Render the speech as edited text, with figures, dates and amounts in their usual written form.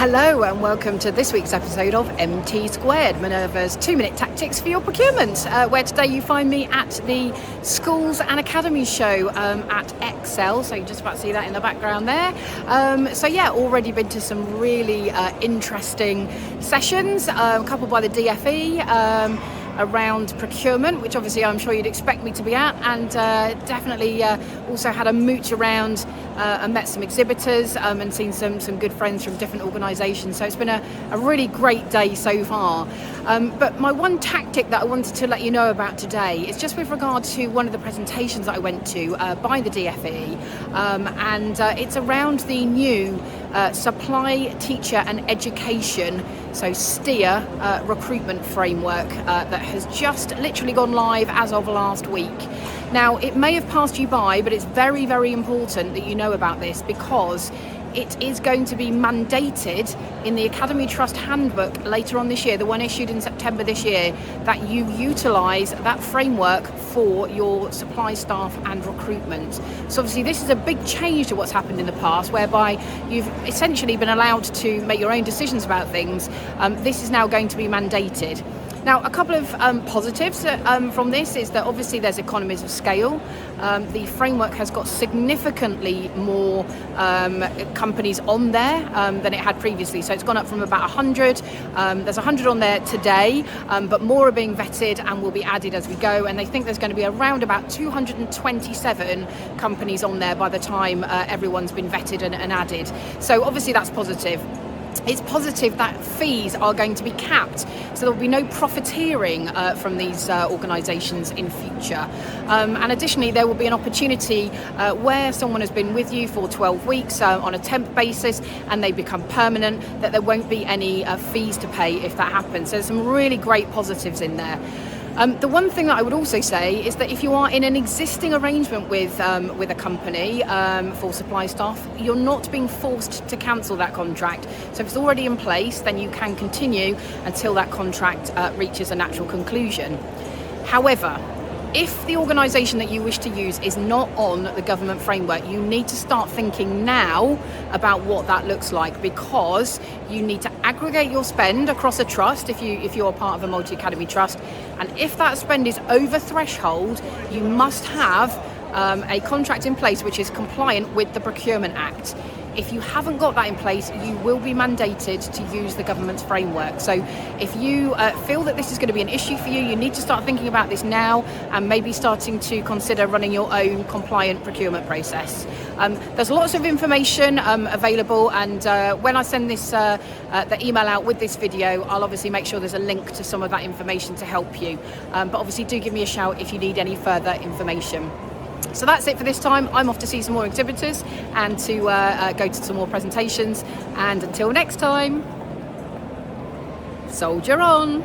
Hello and welcome to this week's episode of MT Squared, Minerva's 2-minute tactics for your procurement, where today you find me at the Schools and Academies show at Excel, so you just about see that in the background there. Already been to some really interesting sessions, a couple by the DFE, around procurement, which obviously I'm sure you'd expect me to be at, and definitely also had a mooch around and met some exhibitors and seen some good friends from different organisations. So it's been a really great day so far. But my one tactic that I wanted to let you know about today is just with regard to one of the presentations that I went to by the DFE, and it's around the new supply, teacher and education, so STEER recruitment framework that has just literally gone live as of last week. Now, it may have passed you by, but it's very, very important that you know about this, because it is going to be mandated in the Academy Trust Handbook later on this year, the one issued in September this year, that you utilise that framework for your supply staff and recruitment. So obviously this is a big change to what's happened in the past, whereby you've essentially been allowed to make your own decisions about things. This is now going to be mandated. Now, a couple of positives from this is that obviously there's economies of scale. The framework has got significantly more companies on there than it had previously. So it's gone up from about 100. There's 100 on there today, but more are being vetted and will be added as we go. And they think there's going to be around about 227 companies on there by the time everyone's been vetted and added. So obviously that's positive. It's positive that fees are going to be capped, so there will be no profiteering from these organisations in future. And additionally, there will be an opportunity where someone has been with you for 12 weeks on a temp basis and they become permanent, that there won't be any fees to pay if that happens. So there's some really great positives in there. The one thing that I would also say is that if you are in an existing arrangement with a company for supply staff, you're not being forced to cancel that contract. So if it's already in place, then you can continue until that contract reaches a natural conclusion. However, if the organisation that you wish to use is not on the government framework, you need to start thinking now about what that looks like, because you need to aggregate your spend across a trust if you're part of a multi-academy trust, and if that spend is over threshold, you must have a contract in place which is compliant with the Procurement Act. If you haven't got that in place, you will be mandated to use the government's framework. So if you feel that this is going to be an issue for you, you need to start thinking about this now and maybe starting to consider running your own compliant procurement process. There's lots of information available, and when I send this the email out with this video, I'll obviously make sure there's a link to some of that information to help you. But obviously do give me a shout if you need any further information. So that's it for this time. I'm off to see some more exhibitors and to go to some more presentations. And until next time, soldier on.